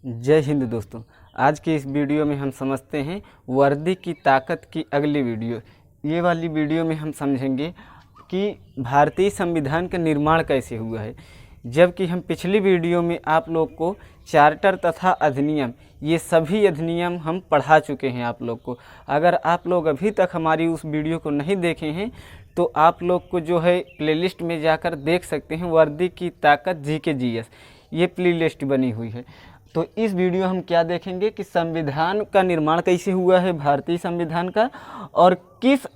जय हिंद दोस्तों। आज के इस वीडियो में हम समझते हैं वर्दी की ताकत की अगली वीडियो। ये वाली वीडियो में हम समझेंगे कि भारतीय संविधान का निर्माण कैसे हुआ है, जबकि हम पिछली वीडियो में आप लोग को चार्टर तथा अधिनियम ये सभी अधिनियम हम पढ़ा चुके हैं आप लोग को। अगर आप लोग अभी तक हमारी उस वीडियो को नहीं देखे हैं तो आप लोग को जो है प्लेलिस्ट में जाकर देख सकते हैं। वर्दी की ताकत जीके जीएस ये प्लेलिस्ट बनी हुई है। तो इस वीडियो हम क्या देखेंगे कि संविधान का निर्माण कैसे हुआ है, भारतीय संविधान का, और किस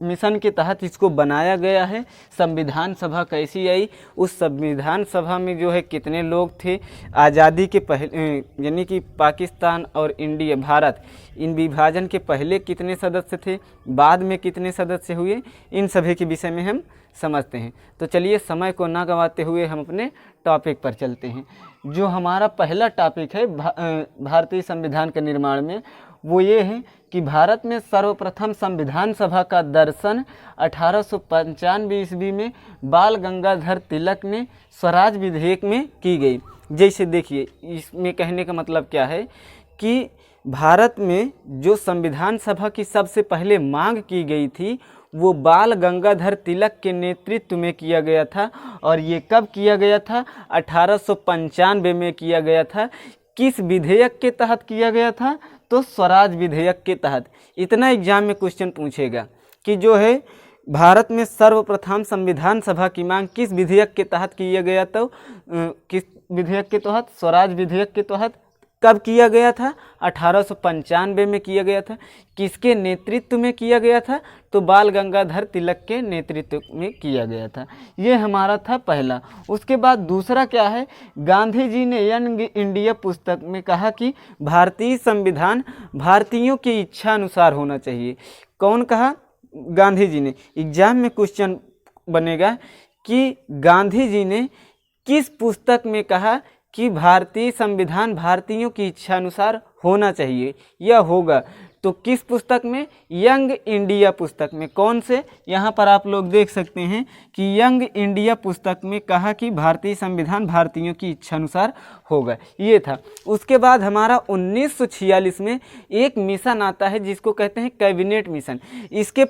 मिशन के तहत इसको बनाया गया है, संविधान सभा कैसी आई, उस संविधान सभा में जो है कितने लोग थे, आज़ादी के पहले यानी कि पाकिस्तान और इंडिया भारत इन विभाजन के पहले कितने सदस्य थे, बाद में कितने सदस्य हुए, इन सभी के विषय में हम समझते हैं। तो चलिए समय को ना गंवाते हुए हम अपने टॉपिक पर चलते हैं। जो हमारा पहला टॉपिक है भारतीय संविधान के निर्माण में, वो ये है कि भारत में सर्वप्रथम संविधान सभा का दर्शन 1895 ईस्वी में बाल गंगाधर तिलक ने स्वराज विधेयक में की गई। जैसे देखिए, इसमें कहने का मतलब क्या है कि भारत में जो संविधान सभा की सबसे पहले मांग की गई थी वो बाल गंगाधर तिलक के नेतृत्व में किया गया था। और ये कब किया गया था? 1895 में किया गया था। किस विधेयक के तहत किया गया था? तो स्वराज विधेयक के तहत। इतना एग्जाम में क्वेश्चन पूछेगा कि जो है भारत में सर्वप्रथम संविधान सभा की मांग किस विधेयक के तहत किया गया, तो किस विधेयक के तहत? स्वराज विधेयक के तहत। कब किया गया था? 1895 में किया गया था। किसके नेतृत्व में किया गया था? तो बाल गंगाधर तिलक के नेतृत्व में किया गया था। ये हमारा था पहला। उसके बाद दूसरा क्या है? गांधी जी ने यंग इंडिया पुस्तक में कहा कि भारतीय संविधान भारतीयों की इच्छा अनुसार होना चाहिए। कौन कहा? गांधी जी ने। एग्जाम में क्वेश्चन बनेगा कि गांधी जी ने किस पुस्तक में कहा कि भारतीय संविधान भारतीयों की इच्छा अनुसार होना चाहिए या होगा? तो किस पुस्तक में? यंग इंडिया पुस्तक में। कौन से? यहाँ पर आप लोग देख सकते हैं कि यंग इंडिया पुस्तक में कहा कि भारतीय संविधान भारतीयों की इच्छा अनुसार होगा। ये था। उसके बाद हमारा 1946 में एक मिशन आता है जिसको कहते हैं कैबिनेट मिशन। इसके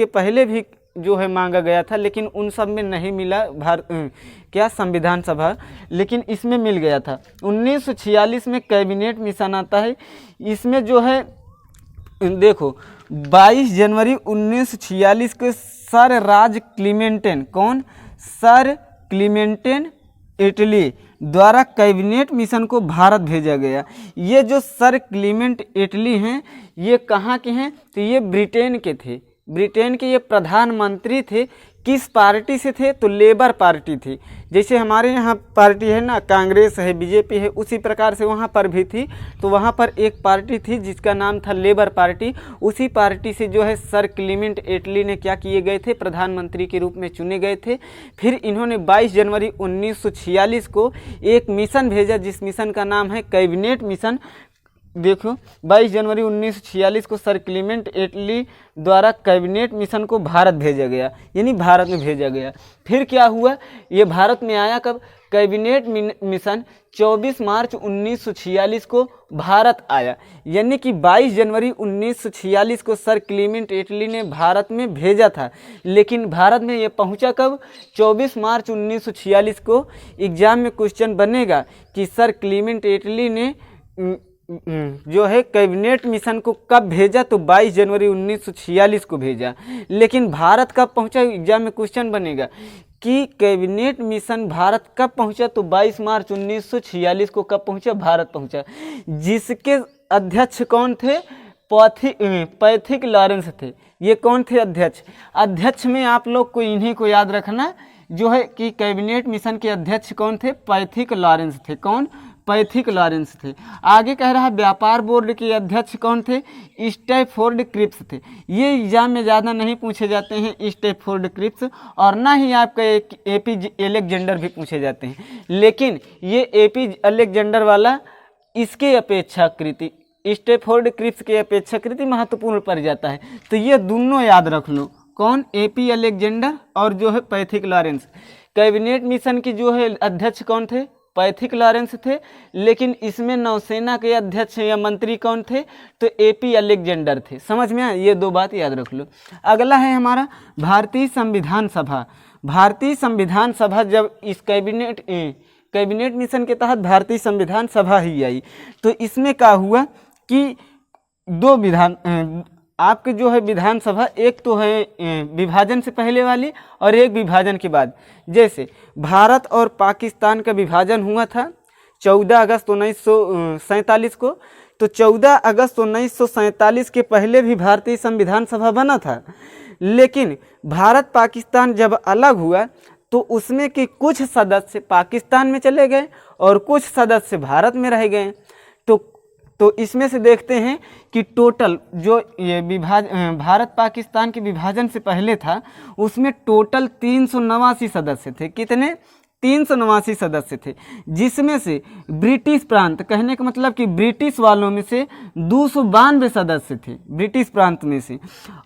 पहले भी जो है मांगा गया था, लेकिन उन सब में नहीं मिला क्या संविधान सभा, लेकिन इसमें मिल गया था। 1946 में कैबिनेट मिशन आता है। इसमें जो है देखो 22 जनवरी 1946 को सर राज क्लीमेंटन, कौन? सर क्लीमेंटन इटली द्वारा कैबिनेट मिशन को भारत भेजा गया। ये जो सर क्लीमेंट इटली हैं ये कहाँ के हैं? तो ये ब्रिटेन के थे। ब्रिटेन के ये प्रधानमंत्री थे। किस पार्टी से थे? तो लेबर पार्टी थी। जैसे हमारे यहाँ पार्टी है ना, कांग्रेस है, बीजेपी है, उसी प्रकार से वहाँ पर भी थी। तो वहाँ पर एक पार्टी थी जिसका नाम था लेबर पार्टी। उसी पार्टी से जो है सर क्लीमेंट इटली ने क्या किए गए थे? प्रधानमंत्री के रूप में चुने गए थे। फिर इन्होंने 22 जनवरी 1946 को एक मिशन भेजा जिस मिशन का नाम है कैबिनेट मिशन। देखो 22 जनवरी 1946 को सर क्लीमेंट इटली द्वारा कैबिनेट मिशन को भारत भेजा गया, यानी भारत में भेजा गया। फिर क्या हुआ? ये भारत में आया कब? कैबिनेट मिशन 24 मार्च 1946 को भारत आया, यानी कि 22 जनवरी 1946 को सर क्लीमेंट इटली ने भारत में भेजा था, लेकिन भारत में ये पहुंचा कब? 24 मार्च 1946 को। एग्जाम में क्वेश्चन बनेगा कि सर क्लीमेंट इटली ने जो है कैबिनेट मिशन को कब भेजा? तो 22 जनवरी 1946 को भेजा। लेकिन भारत कब पहुंचा? एग्जाम में क्वेश्चन बनेगा कि कैबिनेट मिशन भारत कब पहुंचा? तो 22 मार्च 1946 को कब पहुंचा? भारत पहुंचा। जिसके अध्यक्ष कौन थे? पैथिक लॉरेंस थे। ये कौन थे अध्यक्ष? अध्यक्ष में आप लोग को इन्हीं को याद रखना जो है कि कैबिनेट मिशन के अध्यक्ष कौन थे? पैथिक लॉरेंस थे। कौन? पैथिक लॉरेंस थे। आगे कह रहा है व्यापार बोर्ड के अध्यक्ष कौन थे? स्टैफोर्ड क्रिप्स थे। ये एग्जाम में ज़्यादा नहीं पूछे जाते हैं स्टैफोर्ड क्रिप्स, और ना ही आपका एपी अलेक्जेंडर भी पूछे जाते हैं, लेकिन ये एपी अलेक्जेंडर वाला इसके अपेक्षाकृत स्टैफोर्ड क्रिप्स के अपेक्षाकृत महत्वपूर्ण पड़ जाता है। तो ये दोनों याद रख लो। कौन? एपी अलेक्जेंडर और जो है पैथिक लॉरेंस। कैबिनेट मिशन की जो है अध्यक्ष कौन थे? पैथिक लॉरेंस थे, लेकिन इसमें नौसेना के अध्यक्ष या मंत्री कौन थे? तो एपी अलेक्जेंडर थे। समझ में आया? ये 2 बात याद रख लो। अगला है हमारा भारतीय संविधान सभा। भारतीय संविधान सभा जब इस कैबिनेट मिशन के तहत भारतीय संविधान सभा ही आई, तो इसमें क्या हुआ कि 2 विधान आपके जो है विधानसभा, एक तो है विभाजन से पहले वाली और एक विभाजन के बाद। जैसे भारत और पाकिस्तान का विभाजन हुआ था 14 अगस्त 1947 को, तो 14 अगस्त 1947 के पहले भी भारतीय संविधान सभा बना था, लेकिन भारत पाकिस्तान जब अलग हुआ तो उसमें के कुछ सदस्य पाकिस्तान में चले गए और कुछ सदस्य भारत में रह गए। तो इसमें से देखते हैं कि टोटल जो ये भारत पाकिस्तान के विभाजन से पहले था, उसमें टोटल 389 सदस्य थे। कितने? 389 सदस्य थे, जिसमें से ब्रिटिश प्रांत, कहने का मतलब कि ब्रिटिश वालों में से 292 सदस्य थे ब्रिटिश प्रांत में से,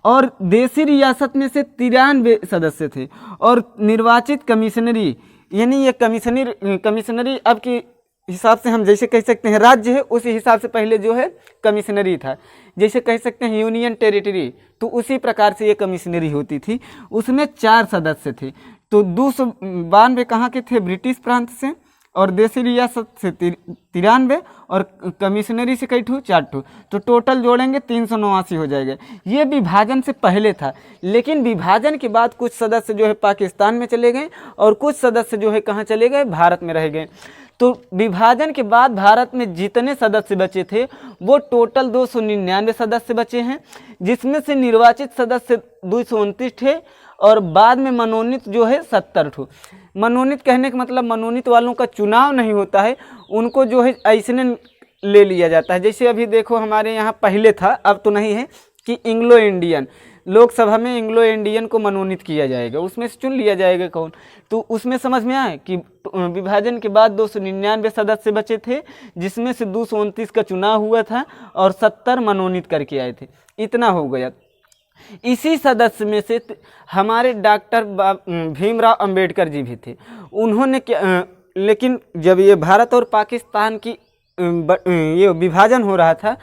और देसी रियासत में से 93 सदस्य थे, और निर्वाचित कमिश्नरी, यानी ये कमिश्नरी अब की हिसाब से हम जैसे कह सकते हैं राज्य है, उसी हिसाब से पहले जो है कमिश्नरी था। जैसे कह सकते हैं यूनियन टेरिटरी, तो उसी प्रकार से ये कमिश्नरी होती थी। उसमें 4 सदस्य थे। तो 292 कहाँ के थे? ब्रिटिश प्रांत से, और देसी रियासत से 93, और कमिश्नरी से कई ठू? 4 ठू। तो टोटल जोड़ेंगे 389 हो जाएगा। ये विभाजन से पहले था, लेकिन विभाजन के बाद कुछ सदस्य जो है पाकिस्तान में चले गए और कुछ सदस्य जो है कहाँ चले गए? भारत में रह गए। तो विभाजन के बाद भारत में जितने सदस्य बचे थे वो टोटल 299 सदस्य बचे हैं, जिसमें से निर्वाचित सदस्य 229 थे, और बाद में मनोनीत जो है 70 ठो। मनोनीत कहने का मतलब मनोनीत वालों का चुनाव नहीं होता है, उनको जो है ऐसे ले लिया जाता है। जैसे अभी देखो हमारे यहाँ पहले था, अब तो नहीं है, कि इंग्लो इंडियन, लोकसभा में इंग्लो इंडियन को मनोनीत किया जाएगा, उसमें से चुन लिया जाएगा कौन। तो उसमें समझ में आए कि विभाजन के बाद 299 सदस्य बचे थे, जिसमें से 229 का चुनाव हुआ था और 70 मनोनीत करके आए थे। इतना हो गया। इसी सदस्य में से हमारे डॉक्टर भीमराव अंबेडकर जी भी थे। उन्होंने क्या, लेकिन जब ये भारत और पाकिस्तान की ये विभाजन हो रहा था,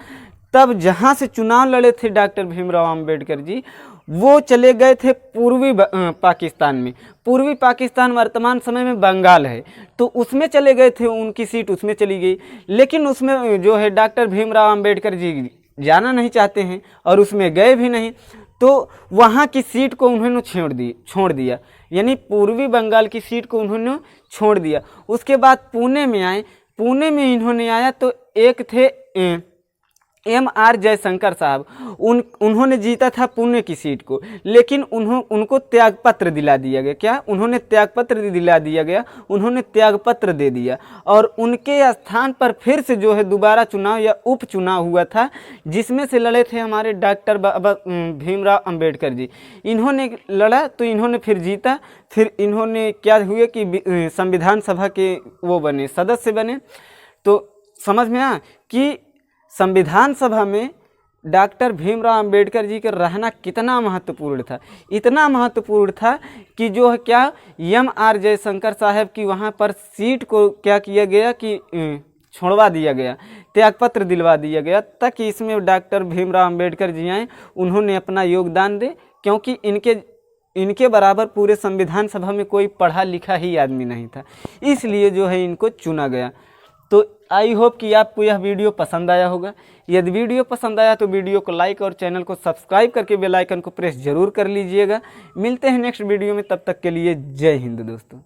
तब जहाँ से चुनाव लड़े थे डॉक्टर भीमराव अंबेडकर जी, वो चले गए थे पूर्वी पाकिस्तान में। पूर्वी पाकिस्तान वर्तमान समय में बंगाल है, तो उसमें चले गए थे, उनकी सीट उसमें चली गई। लेकिन उसमें जो है डॉक्टर भीमराव अंबेडकर जी जाना नहीं चाहते हैं और उसमें गए भी नहीं, तो वहाँ की सीट को उन्होंने छोड़ दिया, यानी पूर्वी बंगाल की सीट को उन्होंने छोड़ दिया। उसके बाद पुणे में आए। पुणे में इन्होंने आया तो एक थे M.R. जयशंकर साहब, उन्होंने जीता था पुणे की सीट को, लेकिन उनको त्यागपत्र दिला दिया गया। क्या? उन्होंने त्यागपत्र दिला दिया गया, उन्होंने त्यागपत्र दे दिया, और उनके स्थान पर फिर से जो है दोबारा चुनाव या उपचुनाव हुआ था, जिसमें से लड़े थे हमारे डॉक्टर भीमराव अंबेडकर जी। इन्होंने लड़ा तो इन्होंने फिर जीता। फिर इन्होंने क्या हुए कि संविधान सभा के वो बने, सदस्य बने। तो समझ में आया कि संविधान सभा में डॉक्टर भीमराव अंबेडकर जी का रहना कितना महत्वपूर्ण था। इतना महत्वपूर्ण था कि जो है क्या, M.R. जयशंकर साहब की वहाँ पर सीट को क्या किया गया कि छोड़वा दिया गया, त्यागपत्र दिलवा दिया गया, ताकि इसमें डॉक्टर भीमराव अंबेडकर जी आए, उन्होंने अपना योगदान दे, क्योंकि इनके बराबर पूरे संविधान सभा में कोई पढ़ा लिखा ही आदमी नहीं था, इसलिए जो है इनको चुना गया। तो आई होप कि आपको यह वीडियो पसंद आया होगा। यदि वीडियो पसंद आया तो वीडियो को लाइक और चैनल को सब्सक्राइब करके बेल आइकन को प्रेस जरूर कर लीजिएगा। मिलते हैं नेक्स्ट वीडियो में, तब तक के लिए जय हिंद दोस्तों।